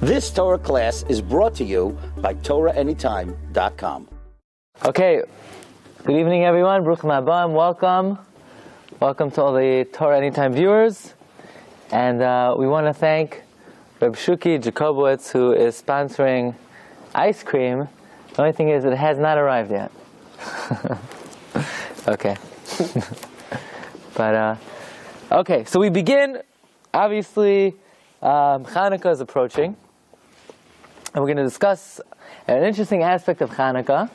This Torah class is brought to you by TorahAnytime.com. Okay, good evening everyone, Baruch Haba, welcome. Welcome to all the Torah Anytime viewers. And we want to thank Rabbi Shuki Jacobowitz, who is sponsoring ice cream. The only thing is it has not arrived yet. Okay. But, okay, so we begin, obviously, Chanukah is approaching. And we're going to discuss an interesting aspect of Chanukah.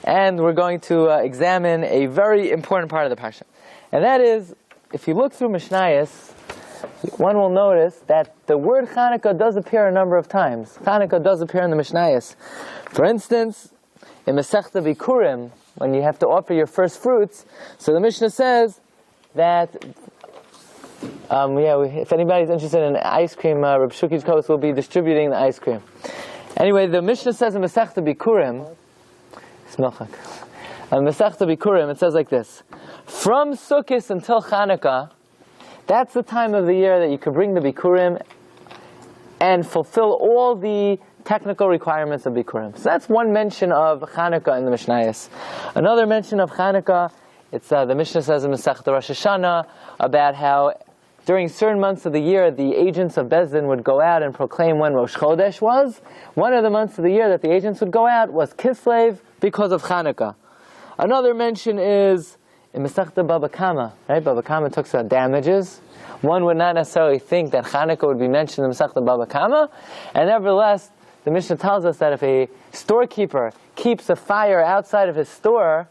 And we're going to examine a very important part of the parsha. And that is, if you look through Mishnayos, one will notice that the word Chanukah does appear a number of times. Chanukah does appear in the Mishnayos. For instance, in Masechta Bikurim, when you have to offer your first fruits, so the Mishnah says that, if anybody's interested in ice cream, Rabbi Shuki's Kos will be distributing the ice cream. Anyway, the Mishnah says in Masechta Bikurim, Masechta Bikurim, it says like this: from Sukkot until Chanukah, that's the time of the year that you could bring the Bikurim and fulfill all the technical requirements of Bikurim. So that's one mention of Chanukah in the Mishnayos. Another mention of Chanukah, it's the Mishnah says in Masechta Rosh Hashanah about how during certain months of the year, the agents of Beis Din would go out and proclaim when Rosh Chodesh was. One of the months of the year that the agents would go out was Kislev because of Chanukah. Another mention is in Masechta Baba Kama. Right? Baba Kama talks about damages. One would not necessarily think that Chanukah would be mentioned in Masechta Baba Kama, and nevertheless, the Mishnah tells us that if a storekeeper keeps a fire outside of his store,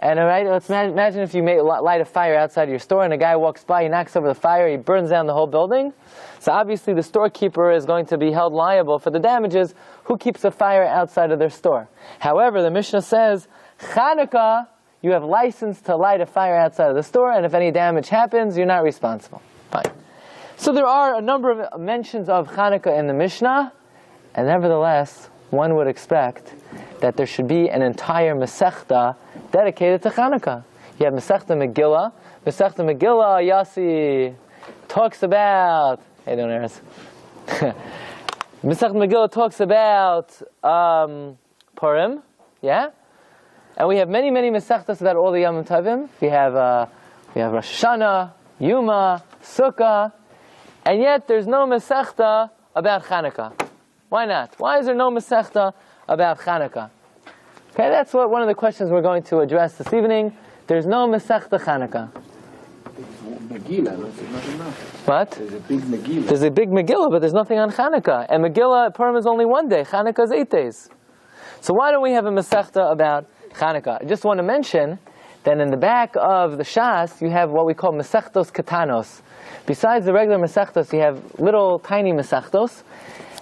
and right, let's imagine if you light a fire outside of your store and a guy walks by, he knocks over the fire, he burns down the whole building. So obviously the storekeeper is going to be held liable for the damages who keeps a fire outside of their store. However, the Mishnah says, Chanukah, you have license to light a fire outside of the store, and if any damage happens, you're not responsible. Fine. So there are a number of mentions of Chanukah in the Mishnah, and nevertheless, one would expect that there should be an entire Masechta dedicated to Chanukah. You have Masechta Megillah. Masechta Megillah, Yossi talks about... Hey, don't Eretz. Masechta Megillah talks about Purim, yeah? And we have many, many Masechtas about all the Yom Tovim. We have Rosh Hashanah, Yuma, Sukkah, and yet there's no Masechta about Chanukah. Why not? Why is there no Masechta about Chanukah? Okay, that's one of the questions we're going to address this evening. There's no Masechta Chanukah. What? There's a big Megillah. There's a big Megillah, but there's nothing on Chanukah. And Megillah, Purim is only one day. Chanukah is 8 days. So why don't we have a Masechta about Chanukah? I just want to mention that in the back of the Shas, you have what we call Masechtos Katanos. Besides the regular Masechtos, you have little tiny Masechtos.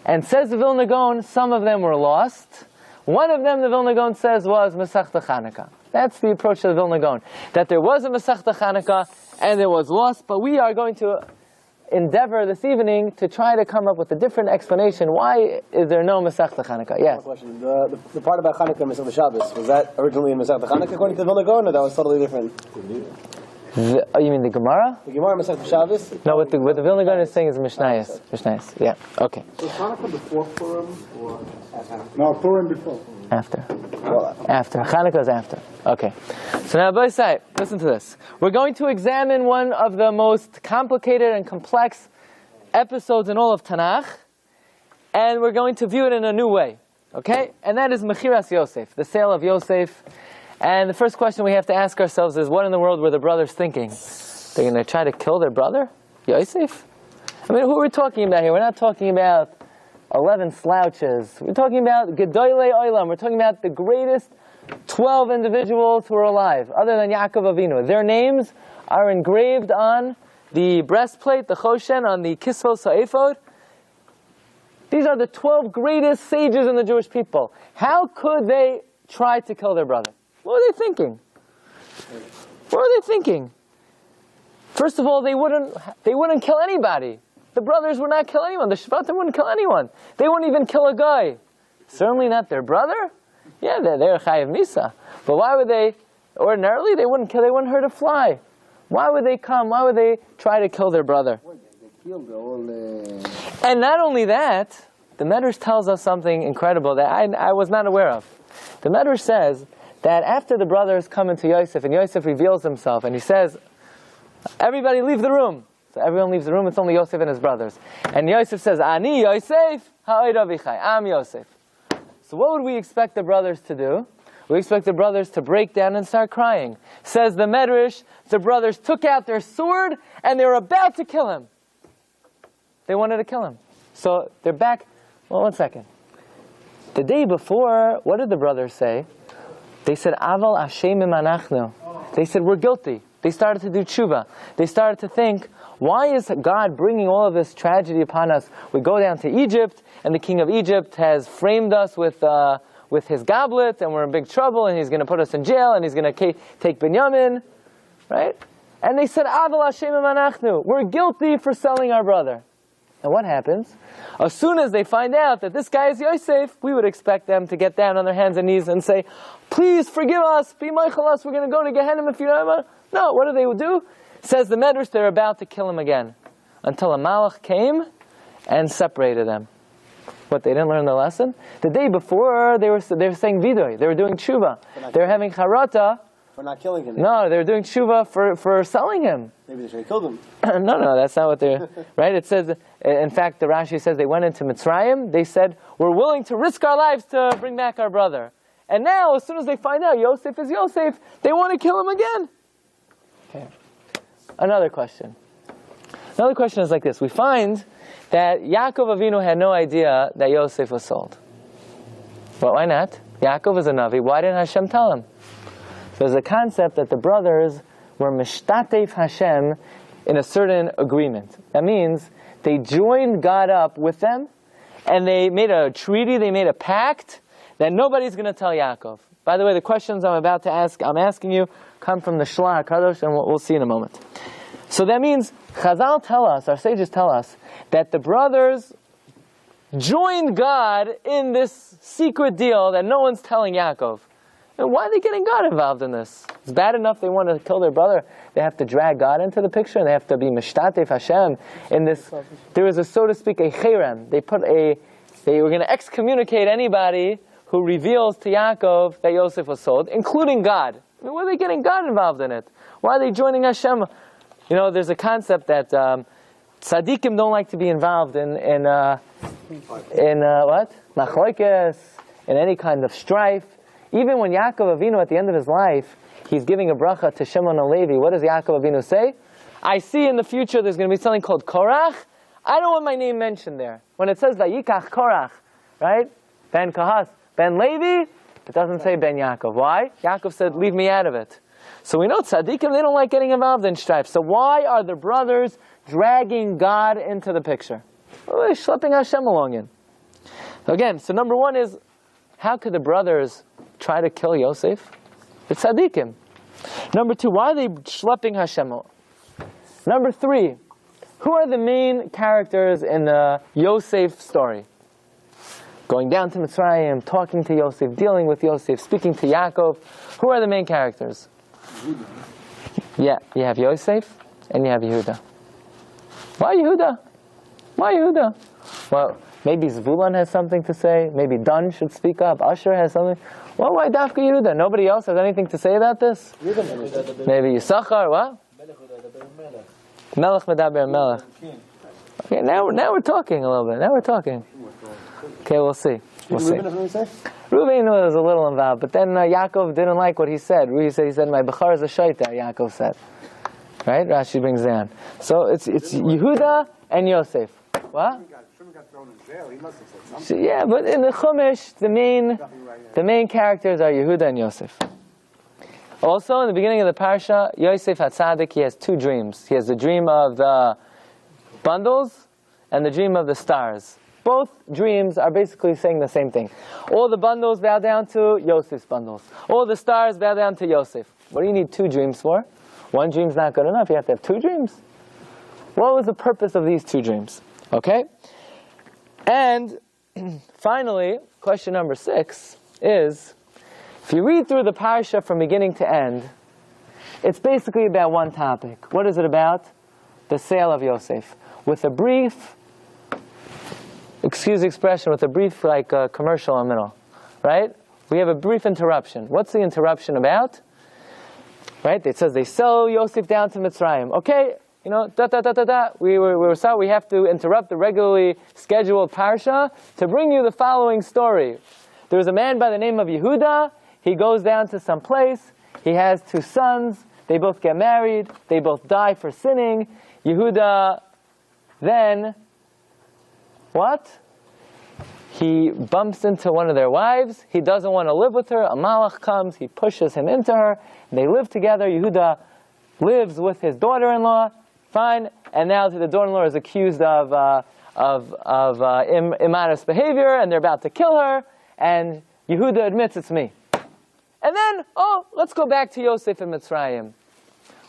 And says the Vilna Gaon, some of them were lost. One of them, the Vilna Gaon says, was Masechta Chanukah. That's the approach of the Vilna Gaon. That there was a Masechta Chanukah and it was lost, but we are going to endeavor this evening to try to come up with a different explanation. Why is there no Masechta Chanukah? Yes? Question. The part about Chanukah in Masechta Shabbos, was that originally in Masechta Chanukah according to the Vilna Gaon, or that was totally different? You mean the Gemara? The Gemara Masechta Shabbos? No, what the Vilna Gaon is saying is Mishnayos. Mishnayos, yeah. Okay. So Chanukah before Purim or after? No, Purim before. After. After. Chanukah is after. Okay. So now, boy say, listen to this. We're going to examine one of the most complicated and complex episodes in all of Tanakh, and we're going to view it in a new way. Okay? And that is Mechiras Yosef, the sale of Yosef. And the first question we have to ask ourselves is, what in the world were the brothers thinking? They're going to try to kill their brother, Yosef? I mean, who are we talking about here? We're not talking about 11 slouches. We're talking about Gedolei Olam. We're talking about the greatest 12 individuals who are alive, other than Yaakov Avinu. Their names are engraved on the breastplate, the Choshen, on the Kisvos HaEphod. These are the 12 greatest sages in the Jewish people. How could they try to kill their brother? What were they thinking? What were they thinking? First of all, they wouldn't kill anybody. The brothers would not kill anyone. The Shvatim wouldn't kill anyone. They wouldn't even kill a guy. Certainly not their brother. Yeah, they're Chayav Misa. But why would they? Ordinarily, they wouldn't hurt a fly. Why would they come? Why would they try to kill their brother? They killed all. And not only that, the Medrash tells us something incredible that I was not aware of. The Medrash says that after the brothers come into Yosef, and Yosef reveals himself, and he says, everybody leave the room. So everyone leaves the room, it's only Yosef and his brothers. And Yosef says, Ani Yosef, ha'od avichai, I'm Yosef. So what would we expect the brothers to do? We expect the brothers to break down and start crying. Says the Medrash, the brothers took out their sword, and they were about to kill him. They wanted to kill him. So they're back. Well, one second. The day before, what did the brothers say? They said, Aval Ashemim anachnu. They said, we're guilty. They started to do tshuva. They started to think, why is God bringing all of this tragedy upon us? We go down to Egypt, and the king of Egypt has framed us with his goblet, and we're in big trouble, and he's going to put us in jail, and he's going to take Binyamin, right? And they said, Aval Ashemim anachnu. We're guilty for selling our brother. And what happens? As soon as they find out that this guy is Yosef, we would expect them to get down on their hands and knees and say, please forgive us, be meichel us, we're going to go to Gehenna if you don't. No, what do? Says the Medrash, they're about to kill him again. Until a malach came and separated them. What, they didn't learn the lesson? The day before, they were saying vidoy, they were doing tshuva. They were having charata. For not killing him. No, they were doing tshuva for selling him. Maybe they should have killed him. No, that's not what they're... Right? It says, in fact, the Rashi says they went into Mitzrayim. They said, we're willing to risk our lives to bring back our brother. And now, as soon as they find out Yosef is Yosef, they want to kill him again. Okay. Another question. Another question is like this. We find that Yaakov Avinu had no idea that Yosef was sold. Well, why not? Yaakov is a Navi. Why didn't Hashem tell him? There's a concept that the brothers were mishtatef Hashem in a certain agreement. That means they joined God up with them, and they made a treaty, they made a pact that nobody's going to tell Yaakov. By the way, the questions I'm asking you, come from the Shlah HaKadosh, and we'll see in a moment. So that means, Chazal tell us, our sages tell us, that the brothers joined God in this secret deal that no one's telling Yaakov. And why are they getting God involved in this? It's bad enough they want to kill their brother. They have to drag God into the picture, and they have to be mishtatef Hashem in this. There was a, so to speak, a cherem. They were going to excommunicate anybody who reveals to Yaakov that Yosef was sold, including God. I mean, why are they getting God involved in it? Why are they joining Hashem? You know, there's a concept that tzaddikim don't like to be involved in what? Machlokes, in any kind of strife. Even when Yaakov Avinu, at the end of his life, he's giving a bracha to Shimon and Levi, what does Yaakov Avinu say? I see in the future there's going to be something called Korach. I don't want my name mentioned there. When it says Vayikach Korach, right? Ben Kahas, Ben Levi, it doesn't say Ben Yaakov. Why? Yaakov said, leave me out of it. So we know tzaddikim, they don't like getting involved in strife. So why are the brothers dragging God into the picture? Well, they're schlepping Hashem along in. Again, so number one is, how could the brothers try to kill Yosef? It's tzaddikim. Number two, why are they schlepping Hashem? Number three, who are the main characters in the Yosef story? Going down to Mitzrayim, talking to Yosef, dealing with Yosef, speaking to Yaakov. Who are the main characters? Yeah, you have Yosef and you have Yehuda. Why Yehuda? Why Yehuda? Well, maybe Zvulun has something to say. Maybe Dan should speak up. Asher has something. Well, why Dafka Yehuda? Nobody else has anything to say about this? Maybe Yisachar, what? Melech medaber melech. Okay, now we're talking a little bit. Now we're talking. Okay, we'll see. We'll see. Reuven was a little involved, but then Yaakov didn't like what he said. He said, my Bechar is a shaita, Yaakov said. Right? Rashi brings down. So it's Yehuda and Yosef. What? So, yeah, but in the Chumash, the main characters are Yehuda and Yosef. Also, in the beginning of the parsha, Yosef HaTzadik, he has two dreams. He has the dream of the bundles and the dream of the stars. Both dreams are basically saying the same thing. All the bundles bow down to Yosef's bundles. All the stars bow down to Yosef. What do you need two dreams for? One dream's not good enough. You have to have two dreams. What was the purpose of these two dreams? Okay? And finally, question number 6 is, if you read through the parsha from beginning to end, it's basically about one topic. What is it about? The sale of Yosef. With a brief excuse the expression, with a brief commercial in the middle, right? We have a brief interruption. What's the interruption about? Right? It says they sell Yosef down to Mitzrayim. Okay, we were sorry. We have to interrupt the regularly scheduled parsha to bring you the following story. There was a man by the name of Yehuda. He goes down to some place. He has 2 sons. They both get married. They both die for sinning. Yehuda then, what? He bumps into one of their wives. He doesn't want to live with her. A malach comes. He pushes him into her. They live together. Yehuda lives with his daughter-in-law. Fine. And now the daughter-in-law is accused of immodest behavior, and they're about to kill her. And Yehuda admits, it's me. And then, let's go back to Yosef and Mitzrayim.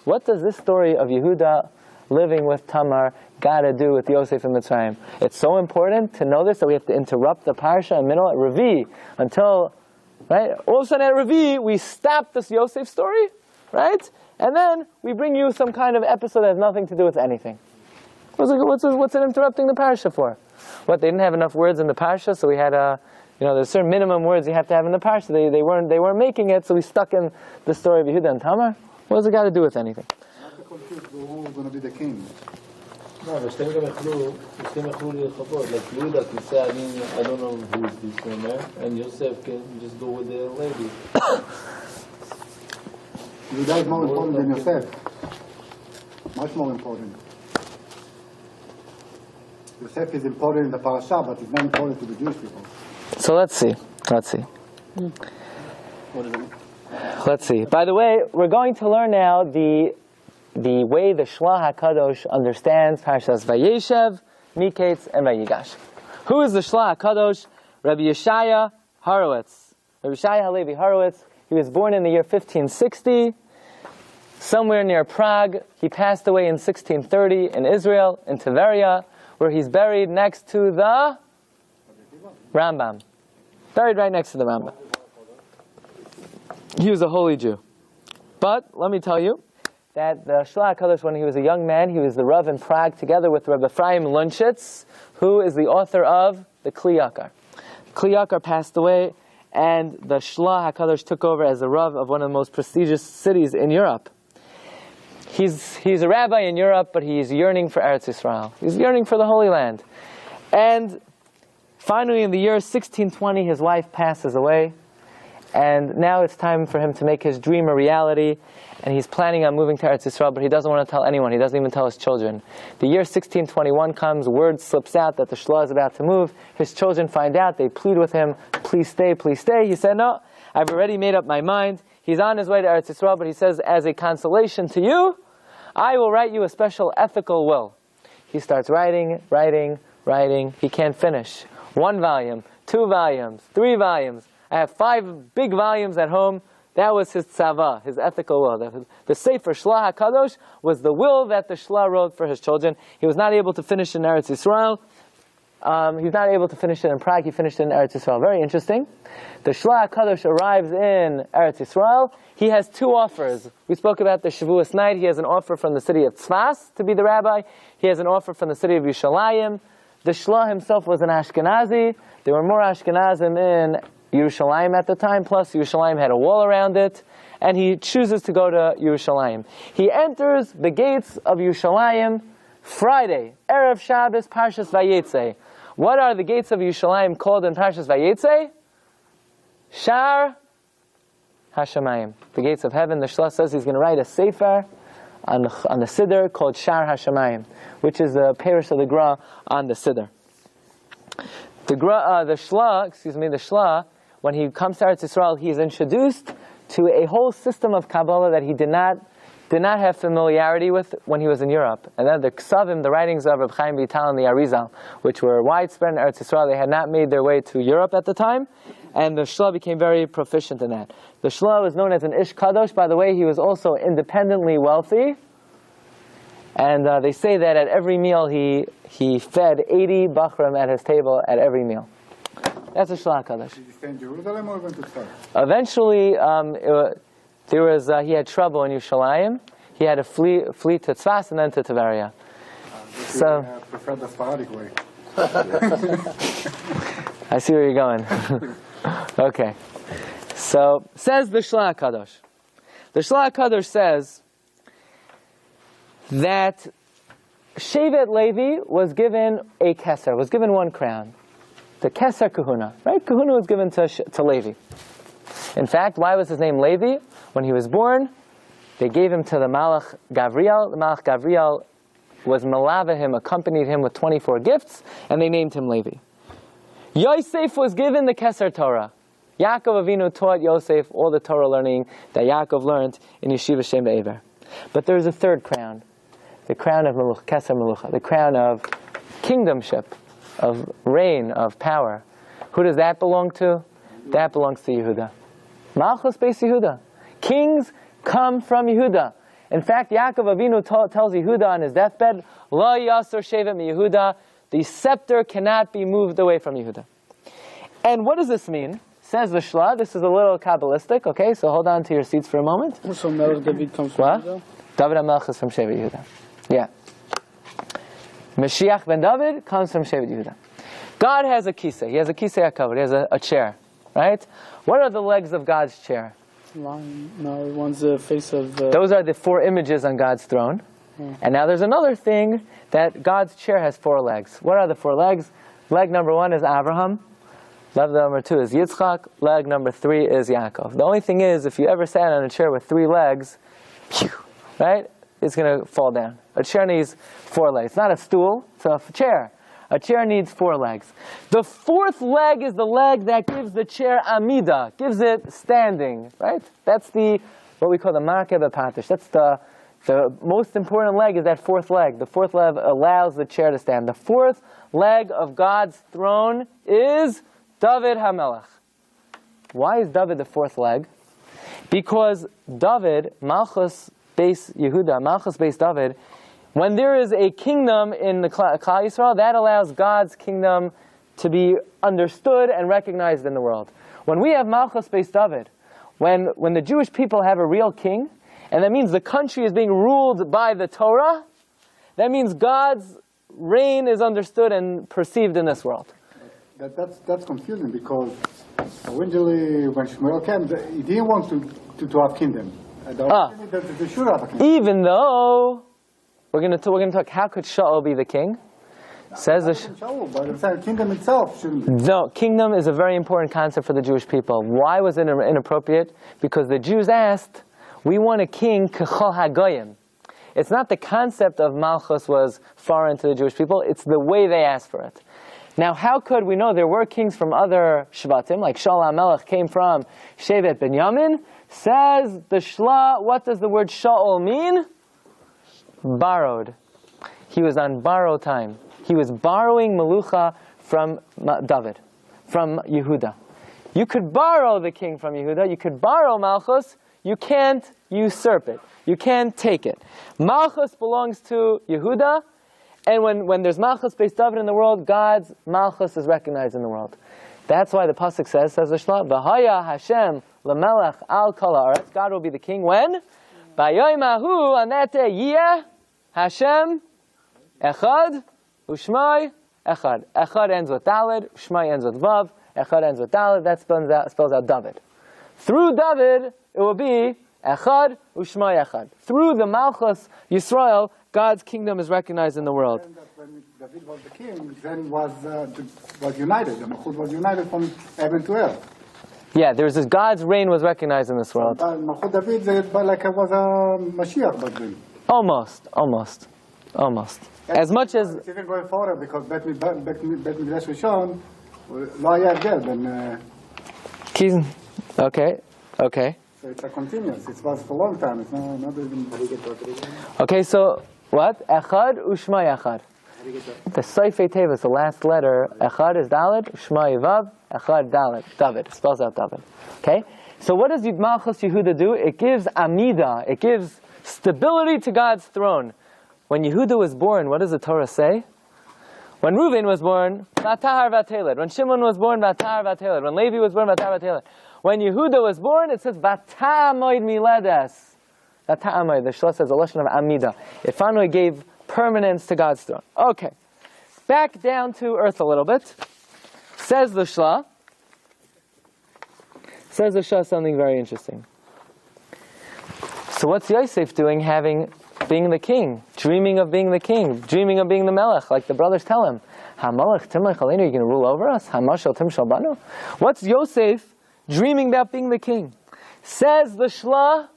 What does this story of Yehuda living with Tamar got to do with Yosef and Mitzrayim? It's so important to know this that we have to interrupt the parsha in the middle at Rabbi until, right? All of a sudden at Rabbi, we stop this Yosef story, right? And then we bring you some kind of episode that has nothing to do with anything. What's it interrupting the parsha for? What, they didn't have enough words in the parsha, so we had there's certain minimum words you have to have in the parsha. They weren't making it, so we stuck in the story of Yehuda and Tamar. What does it got to do with anything? Not to confuse who's going to be the king. No, but שתיהם גם יכלו להתחבות. Like Yehuda can say, I don't know who is this woman, and Yosef can just go with the lady. Yehuda is more important than Yosef. Much more important. Yosef is important in the parasha, but it's not important to the Jewish people. So let's see. Let's see. By the way, we're going to learn now the way the Shlach HaKadosh understands Parshas Vayeshev, Miketz, and Vayigash. Who is the Shlach HaKadosh? Rabbi Yeshaya Horowitz. Rabbi Yeshaya Halevi Horowitz. He was born in the year 1560, somewhere near Prague. He passed away in 1630 in Israel, in Tveria, where he's buried next to the Rambam. Buried right next to the Rambam. He was a holy Jew. But, let me tell you, that the Shlach HaKadosh, when he was a young man, he was the Rav in Prague together with Rabbi Ephraim Lunchitz, who is the author of the Kli Yakar. Kli Yakar passed away, and the Shlach HaKadosh took over as the Rav of one of the most prestigious cities in Europe. He's a rabbi in Europe, but he's yearning for Eretz Yisrael. He's yearning for the Holy Land. And finally, in the year 1620, his wife passes away. And now it's time for him to make his dream a reality. And he's planning on moving to Eretz Yisrael, but he doesn't want to tell anyone. He doesn't even tell his children. The year 1621 comes, word slips out that the Shlah is about to move. His children find out. They plead with him, please stay, please stay. He said, no, I've already made up my mind. He's on his way to Eretz Yisrael, but he says, as a consolation to you, I will write you a special ethical will. He starts writing. He can't finish. 1 volume, 2 volumes, 3 volumes. I have 5 big volumes at home. That was his tzava, his ethical will. The Sefer Shlach HaKadosh was the will that the Shlah wrote for his children. He was not able to finish in Eretz Yisrael. He was not able to finish it in Prague. He finished it in Eretz Yisrael. Very interesting. The Shlach HaKadosh arrives in Eretz Yisrael. He has 2 offers. We spoke about the Shavuos night. He has an offer from the city of Tzfas to be the rabbi. He has an offer from the city of Yerushalayim. The Shlah himself was an Ashkenazi. There were more Ashkenazim in Yerushalayim at the time, plus Yerushalayim had a wall around it, and he chooses to go to Yerushalayim. He enters the gates of Yerushalayim Friday, Erev Shabbos, Parshas Vayetze. What are the gates of Yerushalayim called in Parshas Vayetze? Shar Hashemayim, the gates of heaven. The Shlah says he's going to write a sefer on the Siddur called Shar Hashemayim, which is the parish of the Gra on the Siddur. The Shlah, when he comes to Eretz Yisrael, he is introduced to a whole system of Kabbalah that he did not have familiarity with when he was in Europe. And then the Ksavim, the writings of Reb Chaim Vital and the Arizal, which were widespread in Eretz Yisrael, they had not made their way to Europe at the time, and the Shlah became very proficient in that. The Shlah was known as an Ish Kadosh. By the way, he was also independently wealthy, and they say that at every meal he fed 80 Bachram at his table at every meal. That's a Shlach HaKadosh. Did he stay in Jerusalem or went to Tzfat? Eventually, he had trouble in Yerushalayim. He had to flee to Tzfas and then to Tveria. So preferred the Sephardic way. I see where you're going. Okay. So, says the Shla HaKadosh. The Shla HaKadosh says that Shevet Levi was given a keser, was given one crown. The keser kahuna, right? Kahuna was given to Levi. In fact, why was his name Levi? When he was born, they gave him to the Malach Gavriel. The Malach Gavriel was malava him, accompanied him with 24 gifts, and they named him Levi. Yosef was given the keser Torah. Yaakov Avinu taught Yosef all the Torah learning that Yaakov learned in Yeshiva Shem Be'ever. But there's a third crown. The crown of Meluch, Keser Melucha, the crown of kingdomship, of reign, of power. Who does that belong to? That belongs to Yehuda. Malchus Beis Yehuda. Kings come from Yehuda. In fact, Yaakov Avinu tells Yehuda on his deathbed, Lo Yasser Shevet Mi Yehuda, the scepter cannot be moved away from Yehuda. And what does this mean? Says the Shla, this is a little Kabbalistic, okay, so hold on to your seats for a moment. So Melech David comes from Yehuda? David HaMelech is from Shevet Yehuda. Yeah. Mashiach ben David comes from Shevet Yehuda. God has a kisei. He has a kisei HaKavod. He has a chair. Right? What are the legs of God's chair? Lion. No, one's the face of... Those are the 4 images on God's throne. And now there's another thing, that God's chair has 4 legs. What are the 4 legs? Leg number 1 is Abraham. Leg number 2 is Yitzchak. Leg number 3 is Yaakov. The only thing is, if you ever sat on a chair with 3 legs, right? It's going to fall down. A chair needs 4 legs. It's not a stool, it's a chair. A chair needs 4 legs. The 4th leg is the leg that gives the chair amida, gives it standing, right? That's what we call the makeh b'patish. That's the most important leg is that 4th leg. The 4th leg allows the chair to stand. The 4th leg of God's throne is David HaMelech. Why is David the 4th leg? Because David, Malchus Beis Yehuda, Malchus Beis David, when there is a kingdom in the Klal Yisrael, that allows God's kingdom to be understood and recognized in the world. When we have Malchus Beis David, when the Jewish people have a real king, and that means the country is being ruled by the Torah, that means God's reign is understood and perceived in this world. That's confusing, because originally when Shmuel came, he didn't want to have kingdom. They should have a king. Even though we're going to talk, how could Shaul be the king? Says the but the kingdom itself shouldn't be. No, kingdom is a very important concept for the Jewish people. Why was it inappropriate? Because the Jews asked, we want a king kechol hagoyim. It's not the concept of Malchus was foreign to the Jewish people, it's the way they asked for it. Now, how could we know there were kings from other Shvatim, like Shaul HaMelech came from Shevet Binyamin? Says the Shla, what does the word Shaul mean? Borrowed. He was on borrowed time. He was borrowing Melucha from David, from Yehuda. You could borrow the king from Yehuda, you could borrow Malchus, you can't usurp it. You can't take it. Malchus belongs to Yehuda, and when there's Malchus Beis David in the world, God's Malchus is recognized in the world. That's why the pasuk says the Shla, V'haya Hashem l'melech al kol haaretz. God will be the king when? B'yoyim hahu, on that day, Yeh Hashem Echad U'Shmai Echad. Echad ends with Daled, Shmai ends with Vav, Echad ends with Daled, that spells out David. Through David, it will be Echad U'Shmai Echad. Through the Malchus Yisrael, God's kingdom is recognized in the world. When David was the king, then was united. The Malchut was united from heaven to earth. Yeah, there's this, God's reign was recognized in this world. Malchut David, like it was a Mashiach back then. Almost. As much as... It's even going forward, because Bet Mikdash Rishon, לא היה הבדל בין... Okay. So it's a continuous. It was for a long time. It's not even... Okay, so what? Echad U'Shmai Echad. The Seifei Tevis, the last letter, Echad is Daled, Shmai Vav, Echad Daled, David. It spells out David. Okay? So what does Malchus Yehuda do? It gives Amida, it gives stability to God's throne. When Yehuda was born, what does the Torah say? When Reuven was born, Vatahar Vateled. When Shimon was born, Vatahar Vateled. When Levi was born, Vatahar Vateled. When Yehuda was born, it says Vata'amoid Miledes. Vata'amoid. The Shlosh says a lesson of Amida. It finally gave permanence to God's throne. Okay. back down to earth a little bit. Says the Shla something very interesting. So what's Yosef doing being the king, dreaming of being the king, dreaming of being the melech, like the brothers tell him, HaMelech Timlech Aleinu, you're going to rule over us? HaMashal Timshal Banu? What's Yosef dreaming about being the king? Says the Shla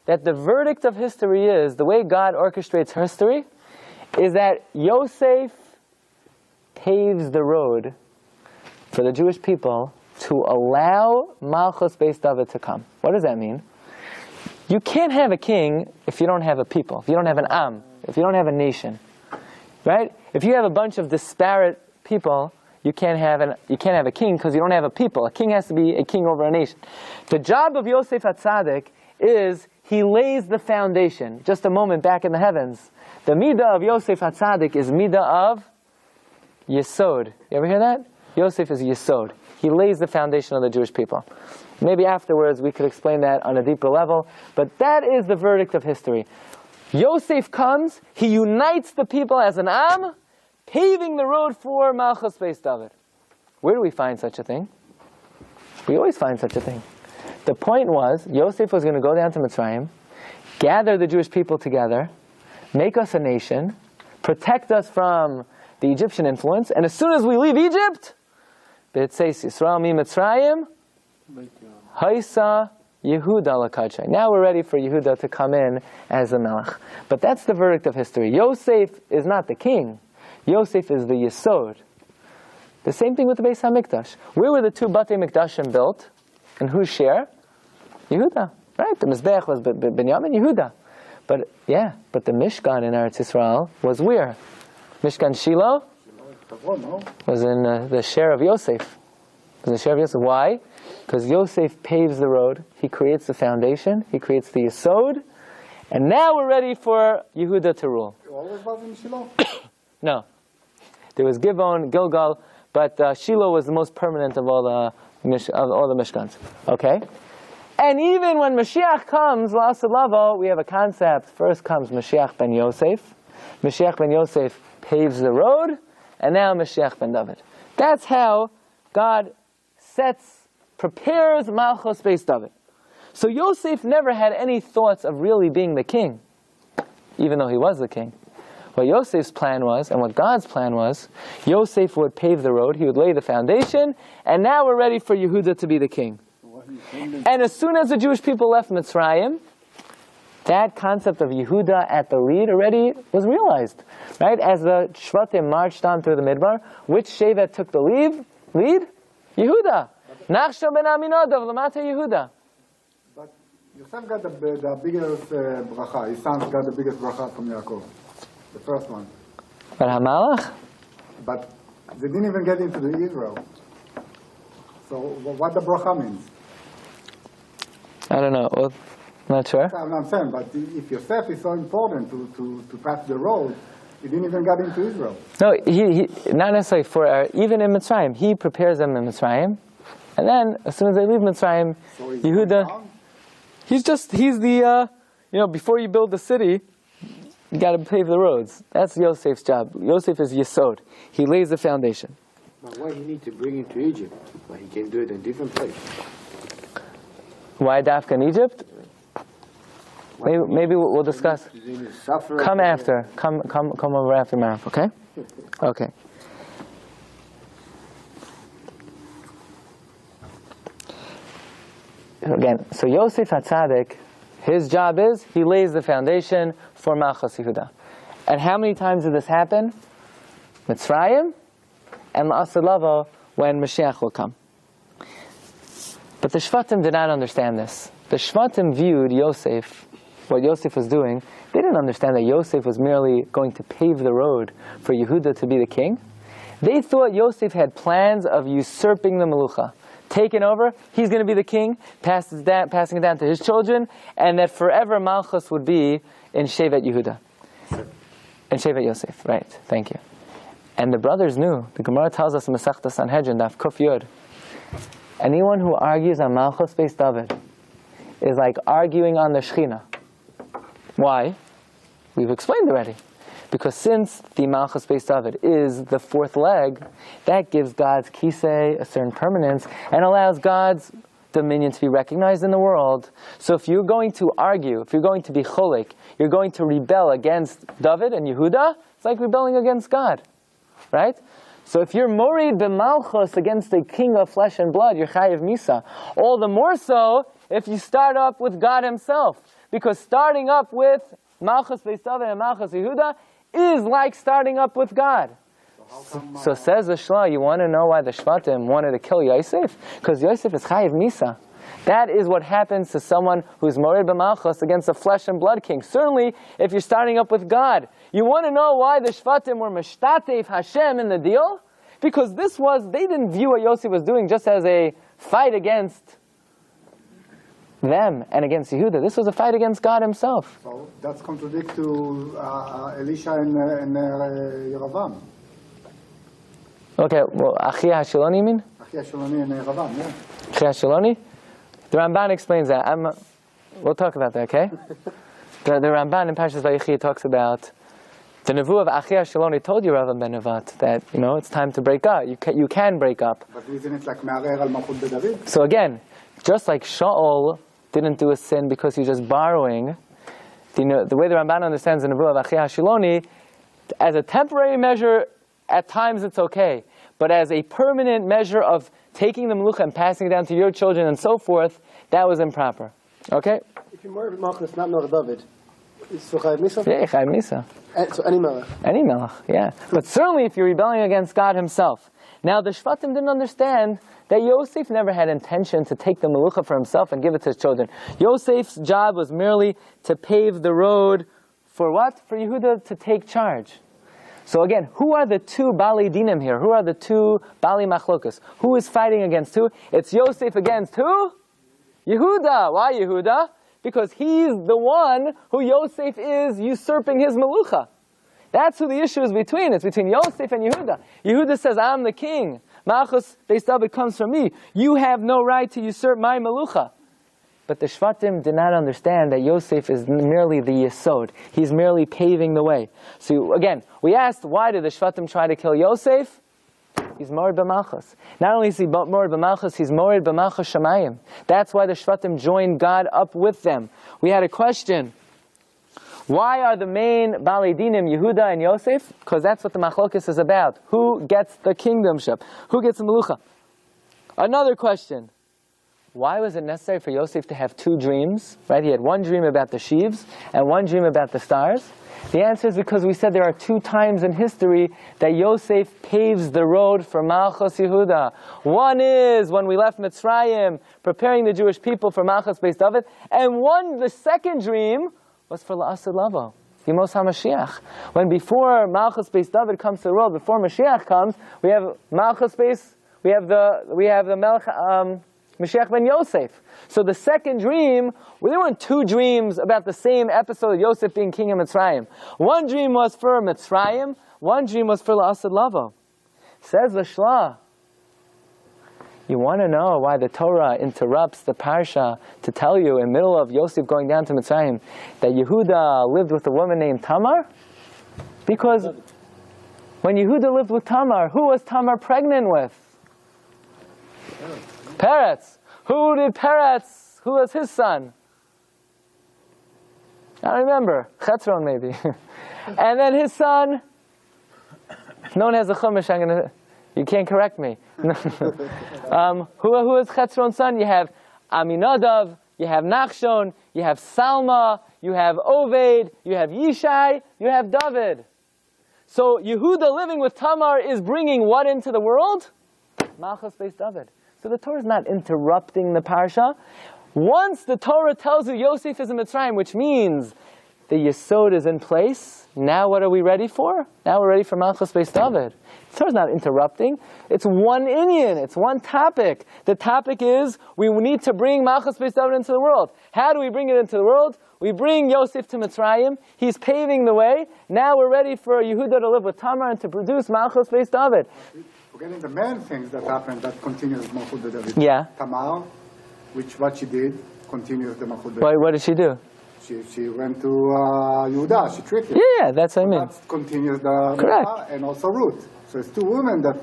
that the verdict of history is, the way God orchestrates history, is that Yosef paves the road for the Jewish people to allow Malchus Beis David to come. What does that mean? You can't have a king if you don't have a people, if you don't have an Am, if you don't have a nation, right? If you have a bunch of disparate people, you can't have a king because you don't have a people. A king has to be a king over a nation. The job of Yosef HaTzadik is he lays the foundation. Just a moment back in the heavens, the midah of Yosef HaTzadik is midah of Yesod. You ever hear that? Yosef is Yesod. He lays the foundation of the Jewish people. Maybe afterwards we could explain that on a deeper level, but that is the verdict of history. Yosef comes, he unites the people as an Am, paving the road for Malchus Beis David. Where do we find such a thing? We always find such a thing. The point was, Yosef was going to go down to Mitzrayim, gather the Jewish people together, make us a nation, protect us from the Egyptian influence, and as soon as we leave Egypt, B'Tzeis Yisrael mi Mitzrayim, Haisa Yehuda Lakadshai. Now we're ready for Yehuda to come in as the Melech. But that's the verdict of history. Yosef is not the king. Yosef is the Yesod. The same thing with the Beis HaMikdash. Where were the two Batei Mikdashim built? And whose share? Yehuda. Right? The Mizbech was Binyamin, Yehuda. But the Mishkan in Eretz Yisrael was where? Mishkan Shiloh was in the share of Yosef. Why? Because Yosef paves the road, he creates the foundation, he creates the Yesod, and now we're ready for Yehuda to rule. Always was in Shiloh? No. There was Givon, Gilgal, but Shiloh was the most permanent of all the Mishkans. Okay? And even when Mashiach comes, La'asad Lavo, we have a concept. First comes Mashiach ben Yosef. Mashiach ben Yosef paves the road, and now Mashiach ben David. That's how God prepares Malchus Beis David. So Yosef never had any thoughts of really being the king, even though he was the king. What Yosef's plan was, and what God's plan was, Yosef would pave the road, he would lay the foundation, and now we're ready for Yehuda to be the king. And as soon as the Jewish people left Mitzrayim, that concept of Yehuda at the lead already was realized. Right? As the Shvatim marched on through the Midbar, which Shevet took the lead? Yehuda. Nachshon ben Aminadav, Lamata Yehuda. But Yosef got the biggest bracha. His sons got the biggest bracha from Yaakov. The first one. But Hamalach? But they didn't even get into the Israel. So what the bracha means? I don't know. Well, not sure. I'm saying, but if Yosef is so important to pass the road, he didn't even get into Israel. No, he not necessarily for even in Mitzrayim. He prepares them in Mitzrayim, and then as soon as they leave Mitzrayim, So he's Yehuda. He's the before you build the city, you got to pave the roads. That's Yosef's job. Yosef is Yesod. He lays the foundation. But why he need to bring him to Egypt? Why he can do it in different place? Why Dafka in Egypt? Maybe we'll discuss. Come after. Come over after Marav, okay? Okay. Again, so Yosef HaTzadik, his job is, he lays the foundation for Malchus Yehuda. And how many times did this happen? Mitzrayim and La'asad Lavo, when Mashiach will come. But the Shvatim did not understand this. The Shvatim viewed Yosef, what Yosef was doing, they didn't understand that Yosef was merely going to pave the road for Yehuda to be the king. They thought Yosef had plans of usurping the Melucha, taking over, he's going to be the king, passing it down to his children, and that forever Malchus would be in Shevet Yehuda. In Shevet Yosef, right, thank you. And the brothers knew, the Gemara tells us in Masechta Sanhedrin, Daf Kuf Yud, anyone who argues on Malchus Beis David is like arguing on the Shechina. Why? We've explained already. Because since the Malchus Beis David is the fourth leg, that gives God's kisei a certain permanence and allows God's dominion to be recognized in the world. So if you're going to argue, if you're going to be cholik, you're going to rebel against David and Yehuda, it's like rebelling against God, right? So if you're morid b'malchus against the king of flesh and blood, you're chayiv misa. All the more so if you start up with God Himself, because starting up with Malchus Beis David and Malchus Yehuda is like starting up with God. So says the Shla, you want to know why the Shvatim wanted to kill Yosef? Because Yosef is chayiv misa. That is what happens to someone who's morid b'malchus against a flesh and blood king. Certainly, if you're starting up with God. You want to know why the Shvatim were mishtatev Hashem in the deal? Because they didn't view what Yosef was doing just as a fight against them and against Yehuda. This was a fight against God Himself. So that's contradict to Elisha and Yeravam. Okay, well, Achia Hashiloni, you mean? Achia Shaloni and Yeravam, yeah. Achia Hashiloni? The Ramban explains that. We'll talk about that, okay? the Ramban in Parshas Vayechi talks about the Nevuah of Achia Hashiloni told Yeravam ben Nevat that, it's time to break up. You can break up. But isn't it like Me'arer al Malchut David? So again, just like Shaul didn't do a sin because he's just borrowing, the way the Ramban understands the Nevuah of Achia Hashiloni, as a temporary measure, at times it's okay. But as a permanent measure of taking the melucha and passing it down to your children and so forth, that was improper. Okay? If you're more of Malchus, not Melech David, is so chayiv misa? Yeah, chayiv misa. So any Melech? Any melech, yeah. But certainly if you're rebelling against God Himself. Now the Shvatim didn't understand that Yosef never had intention to take the melucha for himself and give it to his children. Yosef's job was merely to pave the road for what? For Yehuda to take charge. So again, who are the two Bali Dinim here? Who are the two Bali Machlokas? Who is fighting against who? It's Yosef against who? Yehuda. Why Yehuda? Because he's the one who Yosef is usurping his melucha. That's who the issue is between. It's between Yosef and Yehuda. Yehuda says, I'm the king. Malchus Beis David comes from me. You have no right to usurp my melucha. But the Shvatim did not understand that Yosef is merely the Yesod. He's merely paving the way. So again, we asked, why did the Shvatim try to kill Yosef? He's morid b'malchus. Not only is he morid b'malchus, he's morid b'malchus shamayim. That's why the Shvatim joined God up with them. We had a question. Why are the main Bali Dinim Yehuda and Yosef? Because that's what the Machlokes is about. Who gets the kingdomship? Who gets the melucha? Another question. Why was it necessary for Yosef to have two dreams? Right? He had one dream about the sheaves and one dream about the stars. The answer is because we said there are two times in history that Yosef paves the road for Malchus Yehuda. One is when we left Mitzrayim, preparing the Jewish people for Malchus Beis David, and the second dream was for La'asad Lavo, Yemos HaMashiach. When before Malchus Beis David comes to the world, before Mashiach comes, we have Malchus Beis, we have the Melech Mashiach ben Yosef. So the second dream, there weren't two dreams about the same episode of Yosef being king of Mitzrayim. One dream was for Mitzrayim, one dream was for La'asad Lavo. Says the Shla, you want to know why the Torah interrupts the Parsha to tell you in the middle of Yosef going down to Mitzrayim that Yehuda lived with a woman named Tamar? Because when Yehuda lived with Tamar, who was Tamar pregnant with? Peretz. Who was his son? I don't remember. Chetzron maybe. And then his son, known as the Chumash, you can't correct me. Who is Chetzron's son? You have Aminadav, you have Nachshon, you have Salma, you have Oved, you have Yishai, you have David. So Yehuda living with Tamar is bringing what into the world? Malchus Beis David. So the Torah is not interrupting the parsha. Once the Torah tells you Yosef is in Mitzrayim, which means the Yesod is in place, now what are we ready for? Now we're ready for Malchus Beis David. The Torah is not interrupting. It's one inyan. It's one topic. The topic is we need to bring Malchus Beis David into the world. How do we bring it into the world? We bring Yosef to Mitzrayim. He's paving the way. Now we're ready for Yehuda to live with Tamar and to produce Malchus Beis David. Forgetting the main things that happened that continues Malchut David. Yeah. Tamar, what she did, continues the Malchut David. What did she do? She went to Yehuda. She tricked him. Yeah, that's what I mean. That continues the Correct. Milchah, and also Ruth. So it's two women that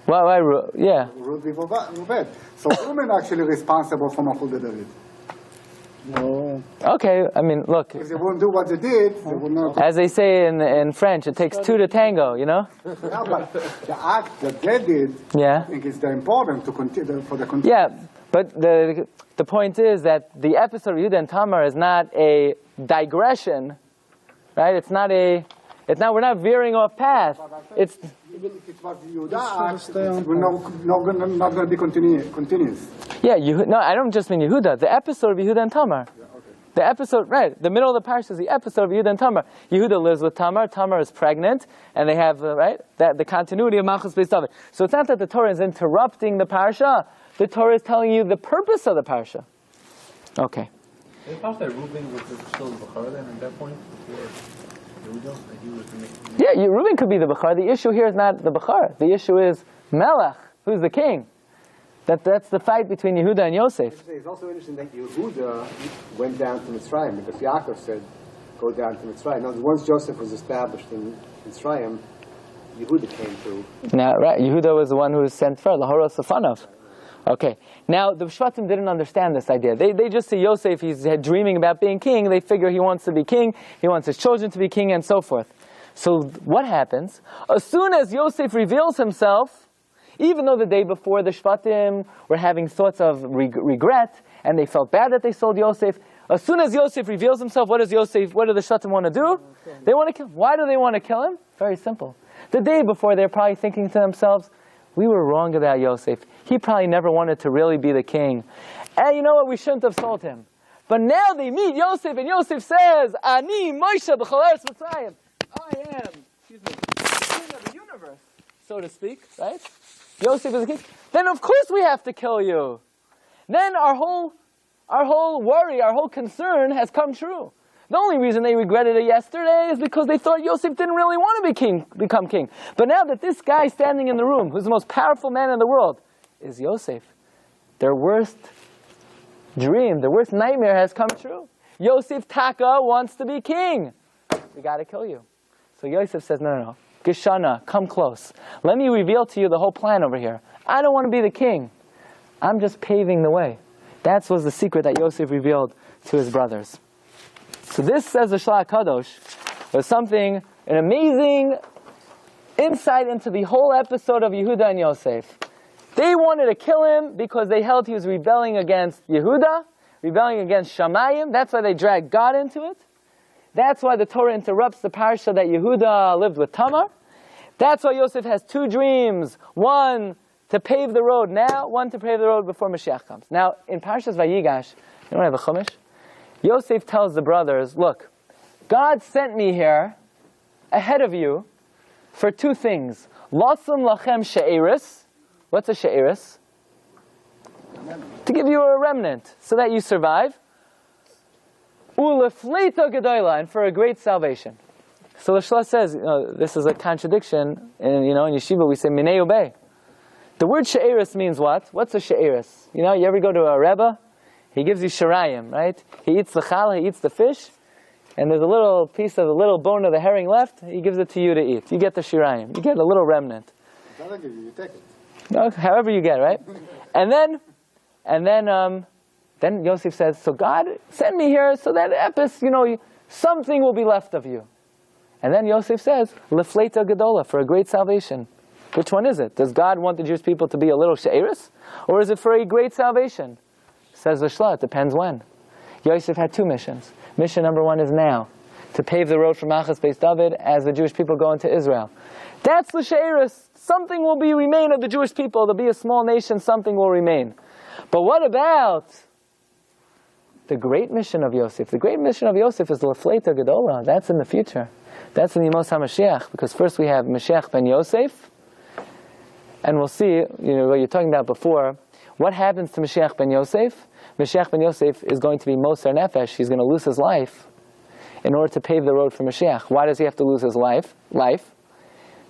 Why yeah. Ruth Reuben. So women are actually responsible for Malchut David. Oh, Okay, I mean, look, If they wouldn't do what they did, they would not. as they say in French, it takes two to tango, you know? Yeah, but the act that they did, I Yeah. think is very important to continue for the continue. Yeah, but the point is that the episode of Yehuda and Tamar is not a digression, right? It's not we're not veering off path. It's, Even if it was the Yehuda act, it's not going to be continuous. yeah, no, I don't just mean Yehuda, the episode of Yehuda and Tamar. The episode, right, the middle of the parsha is the episode of Yehuda and Tamar. Yehuda lives with Tamar, Tamar is pregnant, and they have, right, the continuity of Malchus Beis David. So it's not that the Torah is interrupting the parsha, the Torah is telling you the purpose of the parsha. Okay. Is it possible that Reuben was still Bechara then at that point? Before Yehuda? Like he was the main. Yeah, Reuben could be the Bechar. The issue here is not the Bechar. The issue is Melech, who's the king. That's the fight between Yehuda and Yosef. It's also interesting that Yehuda went down to Mitzrayim because Yaakov said, go down to Mitzrayim. Now, once Joseph was established in Mitzrayim, Yehuda came to. Now, right, Yehuda was the one who was sent for Lahoros Safanov. Okay. Now, the Shvatim didn't understand this idea. They just see Yosef, he's dreaming about being king. They figure he wants to be king, he wants his children to be king, and so forth. So what happens? As soon as Yosef reveals himself, even though the day before the Shvatim were having thoughts of regret, and they felt bad that they sold Yosef, as soon as Yosef reveals himself, what do the Shvatim want to do? They want to kill him. Why do they want to kill him? Very simple. The day before, they're probably thinking to themselves, we were wrong about Yosef. He probably never wanted to really be the king. And you know what? We shouldn't have sold him. But now they meet Yosef, and Yosef says, Ani Moshe b'chol eretz Mitzrayim. I am, the king of the universe, so to speak, right? Yosef is the king. Then of course we have to kill you. Then our whole worry, our whole concern has come true. The only reason they regretted it yesterday is because they thought Yosef didn't really want to become king. But now that this guy standing in the room, who's the most powerful man in the world, is Yosef, their worst dream, their worst nightmare has come true. Yosef Taka wants to be king. We got to kill you. So Yosef says, no. Geshana, come close. Let me reveal to you the whole plan over here. I don't want to be the king. I'm just paving the way. That was the secret that Yosef revealed to his brothers. So this, says the Shlach Kadosh, was an amazing insight into the whole episode of Yehuda and Yosef. They wanted to kill him because they held he was rebelling against Yehuda, rebelling against Shamayim. That's why they dragged God into it. That's why the Torah interrupts the parsha that Yehuda lived with Tamar. That's why Yosef has two dreams. One to pave the road now, one to pave the road before Mashiach comes. Now, in Parshas Vayigash, you don't have a chumash? Yosef tells the brothers, look, God sent me here ahead of you for two things. Lasum lachem she'eris. What's a she'eris? To give you a remnant, so that you survive. Ulefleita gedola, and for a great salvation. So the Shlah says, this is a contradiction. In yeshiva we say minei ubei. The word she'eris means what? What's a she'eris? You ever go to a Rebbe? He gives you shirayim, right? He eats the challah, he eats the fish, and there's a little piece of the little bone of the herring left. He gives it to you to eat. You get the shirayim. You get a little remnant. You take it. No, however you get, right? And then Yosef says, so God sent me here so that epis, something will be left of you. And then Yosef says, lefleita gedola, for a great salvation. Which one is it? Does God want the Jewish people to be a little she'eris? Or is it for a great salvation? Says the Shlah, it depends when. Yosef had two missions. Mission number one is now, to pave the road from Malchus Beis David as the Jewish people go into Israel. That's the she'eris. Something will remain of the Jewish people. There'll be a small nation, something will remain. But what about the great mission of Yosef? The great mission of Yosef is Lefleita Gedola. That's in the future. That's in the Yemos HaMashiach. Because first we have Mashiach ben Yosef. And we'll see, what you're talking about before. What happens to Mashiach ben Yosef? Mashiach ben Yosef is going to be Moser Nefesh. He's going to lose his life in order to pave the road for Mashiach. Why does he have to lose his life?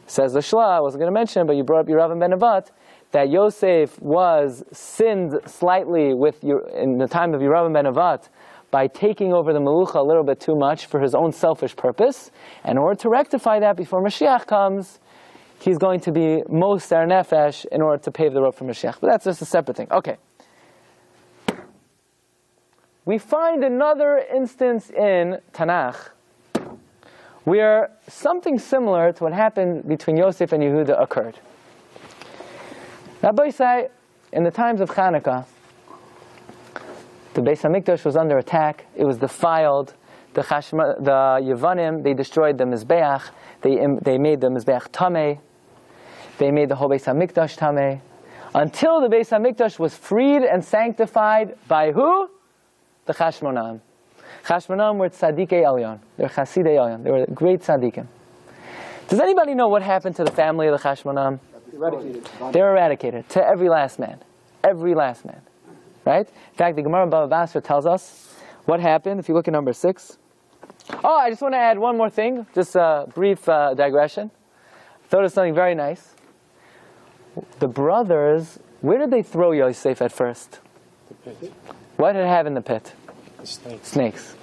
Says the Shlah, I wasn't going to mention, but you brought up Yeravam ben Nevat, that Yosef was sinned slightly in the time of Yeravam ben Nevat by taking over the Melucha a little bit too much for his own selfish purpose. And in order to rectify that before Mashiach comes, he's going to be Moser Nefesh in order to pave the road for Mashiach. But that's just a separate thing. Okay. We find another instance in Tanakh where something similar to what happened between Yosef and Yehuda occurred. Rabbi say, in the times of Chanukah, the Beis HaMikdash was under attack. It was defiled. The Yevanim, they destroyed the Mizbeach. They made the Mizbeach Tameh. They made the whole Beis HaMikdash Tameh. Until the Beis HaMikdash was freed and sanctified by who? The Chashmonam. Chashmonam were Tzadikei Elyon. They were Chasidei Elyon. They were great Tzadikim. Does anybody know what happened to the family of the Chashmonam? Eradicated. They were eradicated. To every last man. Every last man. Right? In fact, the Gemara in Bava Basra tells us what happened. If you look at number 6. Oh, I just want to add one more thing. Just a brief digression. Thought of something very nice. The brothers, where did they throw Yosef at first? The pit. What did it have in the pit? The snakes. Snakes.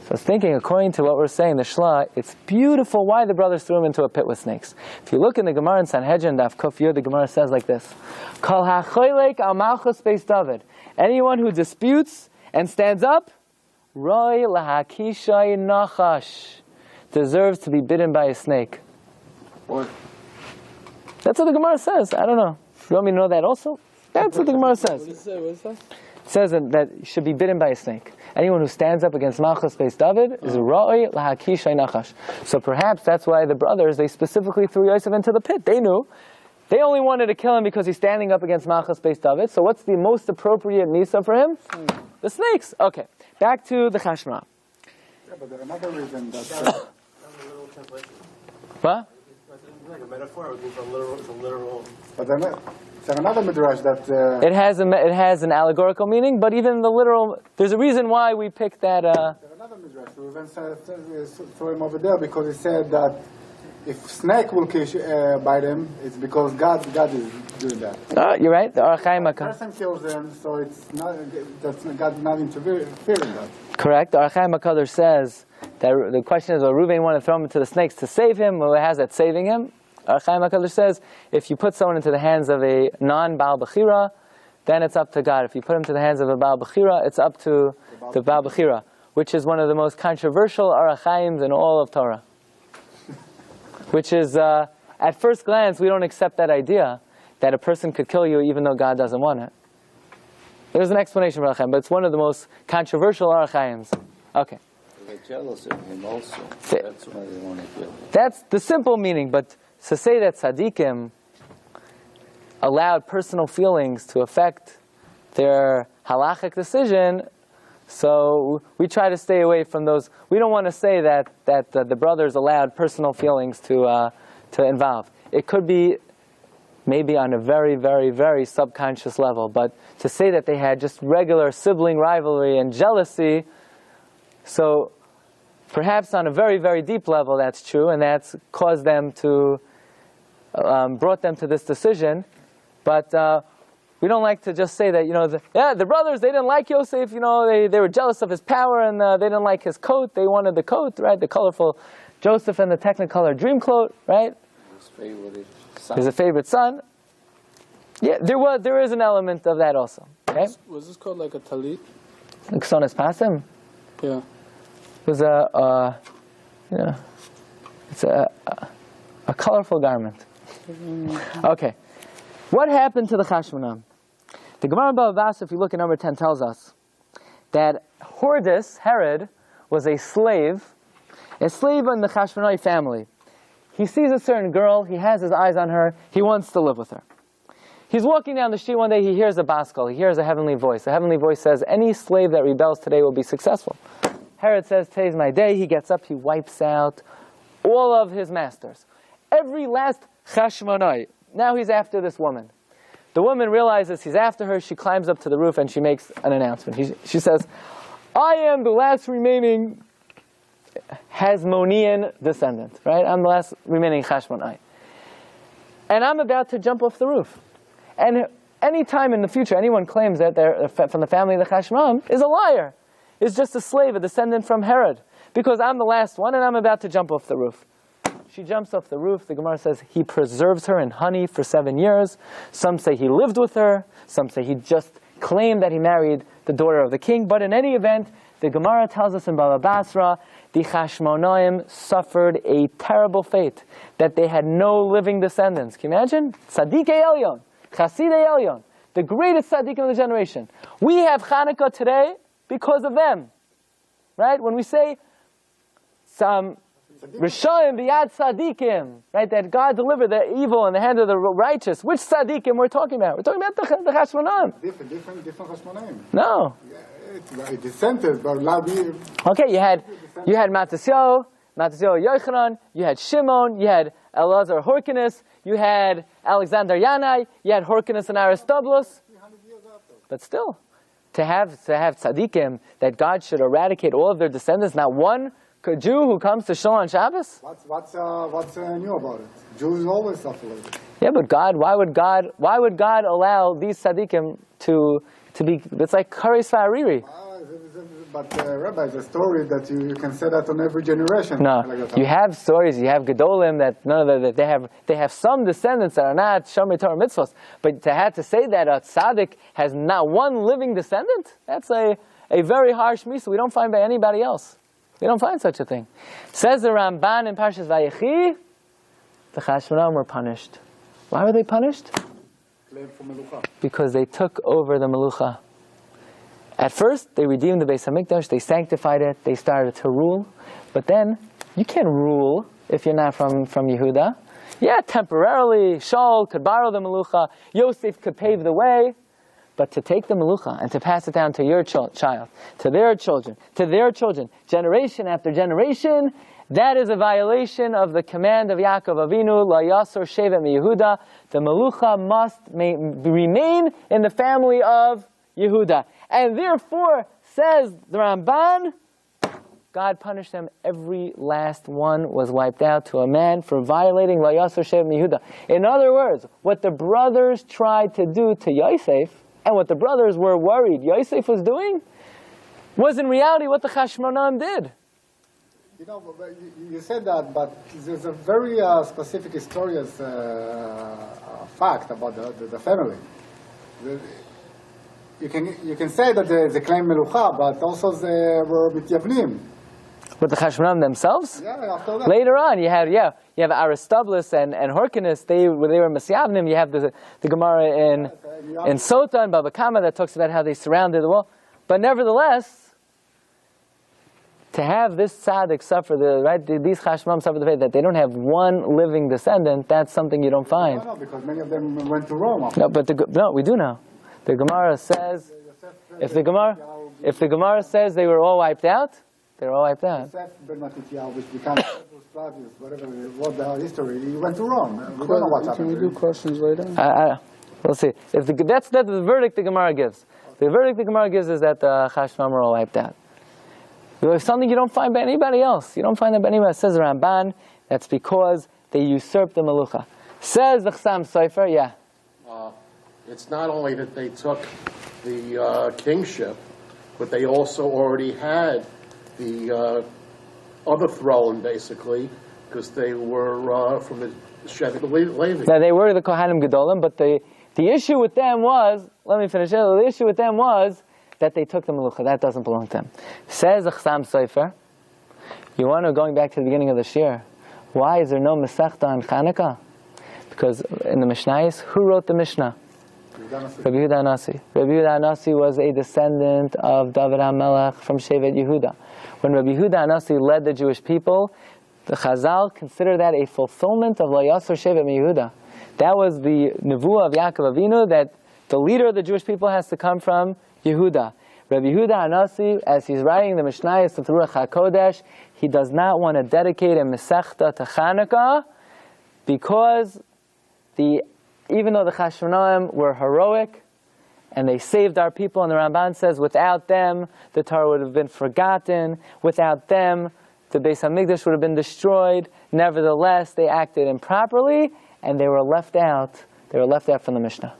So I was thinking, according to what we're saying, the Shla, it's beautiful why the brothers threw him into a pit with snakes. If you look in the Gemara in Sanhedrin, Daf Kuf Yud, the Gemara says like this: Kol ha'choylek al malchus beis David. Anyone who disputes and stands up, Roy lahakishay nachash, deserves to be bitten by a snake. What? That's what the Gemara says. I don't know. You want me to know that also? That's what the Gemara says. What does it say? What is that? It says that you should be bitten by a snake. Anyone who stands up against Malchus Beis David is Ra'i Lahakishay Nachash. So perhaps that's why the brothers, they specifically threw Yosef into the pit. They knew. They only wanted to kill him because he's standing up against Malchus Beis David. So what's the most appropriate misa for him? The snakes. Okay. Back to the Chashma. Yeah, but there's another reason that... What? Like a metaphor, it's a literal. but then, there's another midrash that... It has an allegorical meaning, but even the literal, there's a reason why we picked that. There's another midrash. We even throw him over there because he said that if snake will bite him, it's because God is doing that. You're right. The Archaim The person kills them, so it's not God's not interfering in that. Correct. The Archaim HaKadosh says that the question is, well, Reuven wanted to throw him into the snakes to save him. Well, it has that saving him. Archaim HaKadosh says, if you put someone into the hands of a non-Baal Bechira, then it's up to God. If you put him to the hands of a Baal Bechira, it's up to the Baal Bechira, which is one of the most controversial Arachaims in all of Torah. Which is, at first glance, we don't accept that idea that a person could kill you even though God doesn't want it. There's an explanation for Arachaim, but it's one of the most controversial Arachaims. Okay. They're jealous of him also. That's why they want to kill him. That's the simple meaning, but to say that tzaddikim allowed personal feelings to affect their halachic decision, so we try to stay away from those. We don't want to say that the brothers allowed personal feelings to involve. It could be maybe on a very, very, very subconscious level, but to say that they had just regular sibling rivalry and jealousy, so perhaps on a very, very deep level that's true, and that's caused them to, brought them to this decision, but we don't like to just say that, the brothers, they didn't like Yosef, they were jealous of his power, and they didn't like his coat, they wanted the coat, right, the colorful Joseph and the Technicolor dream coat, right? His favorite son. His favorite son. Yeah, there is an element of that also. Okay? Was this called like a talit? Ksonas Pasim? Yeah. It was it's a colorful garment. Okay. What happened to the Chashmonam? The Gemara in Bava Basra, if you look at number 10, tells us that Herod, was a slave in the Chashmonai family. He sees a certain girl, he has his eyes on her, he wants to live with her. He's walking down the street one day, he hears a baskal, he hears a heavenly voice. The heavenly voice says, any slave that rebels today will be successful. Herod says, today's my day. He gets up, he wipes out all of his masters. Every last Chashmonai. Now he's after this woman. The woman realizes he's after her, she climbs up to the roof and she makes an announcement. She says, I am the last remaining Hasmonean descendant, right? I'm the last remaining Chashmonai. And I'm about to jump off the roof. And any time in the future anyone claims that they're from the family of the Chashmonai is a liar. is just a slave, a descendant from Herod, because I'm the last one and I'm about to jump off the roof. She jumps off the roof. The Gemara says he preserves her in honey for 7 years. Some say he lived with her. Some say he just claimed that he married the daughter of the king. But in any event, the Gemara tells us in Baba Basra, the Chashmonaim suffered a terrible fate, that they had no living descendants. Can you imagine? Tzadikei Elyon, Chasidei Elyon, the greatest tzaddikim of the generation. We have Chanukah today because of them. Right? When we say some Rishayim biyad tzaddikim, right? That God delivered the evil in the hand of the righteous. Which tzaddikim we're talking about? We're talking about the Chashmonaim. Different Chashmonaim. No. It dissented, but okay, you had Matisyahu Yochanan, you had Shimon, you had Elazar Horkinus, you had Alexander Yanai, you had Horkinus and Aristobulus. But still, to have tzaddikim, that God should eradicate all of their descendants, not one Jew who comes to Shul on Shabbos? What's new about it? Jews always suffer. Yeah, but why would God allow these tzaddikim to be? It's like Kares Va'ariri. But Rabbi, the story that you can say that on every generation. No, like you have stories. You have Gedolim that they have some descendants that are not Shomrei Torah mitzvos. But to have to say that a tzaddik has not one living descendant, that's a very harsh misa. We don't find by anybody else. We don't find such a thing. Says the Ramban in Parshas Vayechi, the Chashmonaim were punished. Why were they punished? Because they took over the Melucha. At first, they redeemed the Beis Hamikdash, they sanctified it, they started to rule. But then, you can't rule if you're not from Yehuda. Yeah, temporarily, Shaul could borrow the Melucha, Yosef could pave the way. But to take the Melucha and to pass it down to your child, to their children, generation after generation, that is a violation of the command of Yaakov Avinu, La Yasor Shevet MiYehuda. The Melucha must remain in the family of Yehuda. And therefore, says the Ramban, God punished them. Every last one was wiped out to a man for violating La Yasor Shevet MiYehuda. In other words, what the brothers tried to do to Yosef, and what the brothers were worried Yosef was doing, was in reality what the Chashmonaim did. You know, you said that, but there's a very specific historical fact about the family. You can say that they claim Melucha, but also they were Mityavnim. With the Chashmonaim themselves? Yeah, after that. Later on, you have Aristobulus and Horkinus. They were Mesiavnim. You have the Gemara in Sota and Baba Kama that talks about how they surrounded the wall. But nevertheless, to have this tzaddik suffer these Chashmonaim suffer the fate that they don't have one living descendant, that's something you don't find. No, because many of them went to Rome. No, we do know. The Gemara says, if the Gemara says they were all wiped out, they're all wiped out. Yosef ben Matityahu, which becomes whatever, what the history, he went to Rome. We don't know what happened. Can we do questions later? We'll see. That's the verdict the Gemara gives. The verdict the Gemara gives is that the Chashmonaim are all wiped out. It's something you don't find by anybody else. You don't find that by anybody else. Says the Ramban, that's because they usurped the Melucha. Says the Chassam Sofer, yeah. It's not only that they took the kingship, but they also already had the other throne, basically, because they were from the Shevet Levi. Now, they were the Kohanim Gedolim, but the issue with them was, let me finish it, the issue with them was that they took the Melucha. That doesn't belong to them. Says the Chassam Sofer, you want to, going back to the beginning of the Shiur, why is there no Masechta on Chanukah? Because in the Mishnayos, who wrote the Mishnah? Rabbi Yehuda Anasi. Rabbi Yehuda Anasi was a descendant of David HaMelech from Shevet Yehuda. When Rabbi Yehuda Anasi led the Jewish people, the Chazal considered that a fulfillment of La Yasor Shevet Yehuda. That was the nevuah of Yaakov Avinu, that the leader of the Jewish people has to come from Yehuda. Rabbi Yehuda Anasi, as he's writing the Mishnayos of Ruach HaKodesh, he does not want to dedicate a Masechta to Chanukah because even though the Chashmonaim were heroic and they saved our people, and the Ramban says without them the Torah would have been forgotten, without them the Beis Hamikdash would have been destroyed. Nevertheless, they acted improperly and they were left out. They were left out from the Mishnah.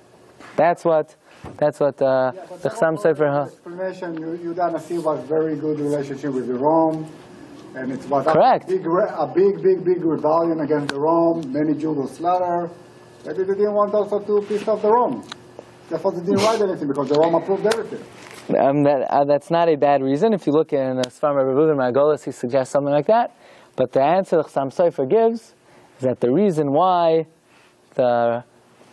That's what That's what the Chassam Sofer. Explanation, Yehuda Nasi was very good relationship with Rome, and it was Correct. a big rebellion against the Rome. Many Jews were slaughtered. But they didn't want also to piss off the Rome. Therefore, they didn't write anything because the Rome approved everything. That's not a bad reason. If you look in Sfam Rabbi Reuven Margolis, he suggests something like that. But the answer the Chassam Sofer gives is that the reason why the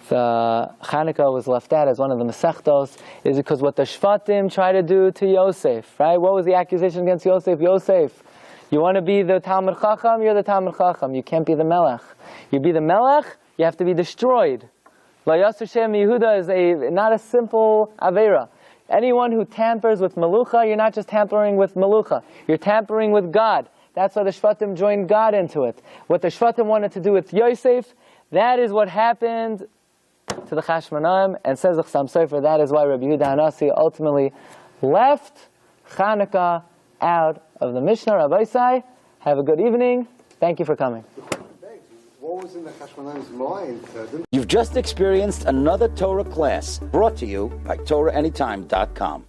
Chanukah was left out as one of the Masechtos is because what the Shvatim tried to do to Yosef, right? What was the accusation against Yosef? Yosef, you want to be the Talmud Chacham? You're the Talmud Chacham. You can't be the Melech. You be the Melech, you have to be destroyed. La Yasser Shem Yehuda is not a simple Avera. Anyone who tampers with Melucha, you're not just tampering with Melucha. You're tampering with God. That's why the Shvatim joined God into it. What the Shvatim wanted to do with Yosef, that is what happened to the Chashmonaim, and says the Chassam Sofer, that is why Rabbi Yehuda Hanasi ultimately left Chanukah out of the Mishnah. Rabbi Isai, have a good evening. Thank you for coming. What was in the Chashmonaim's mind? You've just experienced another Torah class brought to you by TorahAnytime.com.